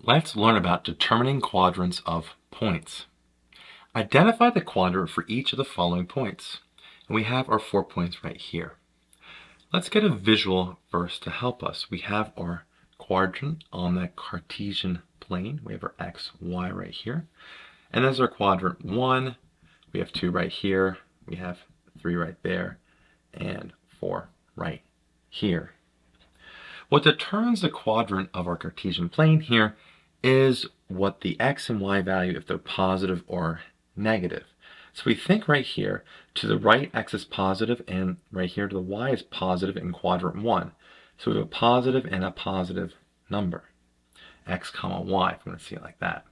Let's learn about determining quadrants of points. Identify the quadrant for each of the following points. And we have our 4 points right here. Let's get a visual first to help us. We have our quadrant on the Cartesian plane. We have our x, y right here. And there's our quadrant 1. We have 2 right here. We have 3 right there. And 4 right here. What determines the quadrant of our Cartesian plane here is what the x and y value, if they're positive or negative. So we think right here, to the right x is positive, and right here to the y is positive in quadrant 1. So we have a positive and a positive number, x comma y, if I'm going to see it like that.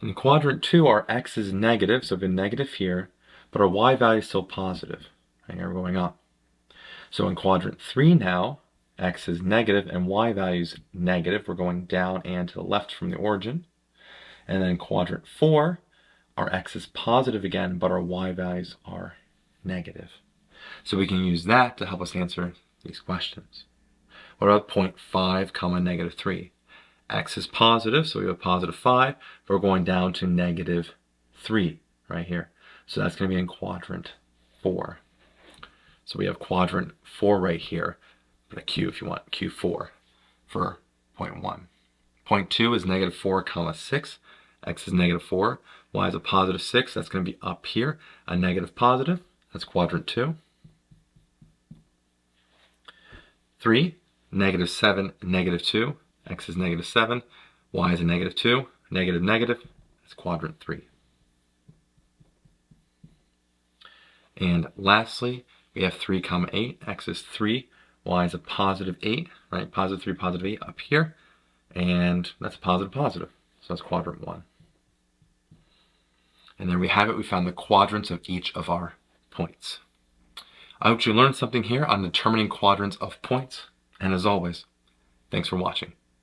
In quadrant 2, our x is negative, so we have a negative here, but our y value is still positive. Right here we're going up. So in quadrant 3 now, x is negative and y value is negative. We're going down and to the left from the origin. And then in quadrant 4, our x is positive again, but our y values are negative. So we can use that to help us answer these questions. What about point 5 comma negative 3? X is positive, so we have a positive 5, but we're going down to negative 3 right here. So that's going to be in quadrant 4. So we have quadrant 4 right here. Put a Q if you want, Q4 for point 1. Point 2 is negative 4 comma 6. X is negative 4. Y is a positive 6. That's going to be up here. A negative positive. That's quadrant 2. 3, negative 7, negative 2. X is negative 7. Y is a negative 2. Negative, negative. That's quadrant 3. And lastly, we have 3 comma 8. X is 3. Y is a positive 8, right? Positive 3, positive 8 up here. And that's a positive, positive. So that's quadrant 1. And there we have it. We found the quadrants of each of our points. I hope you learned something here on determining quadrants of points. And as always, thanks for watching.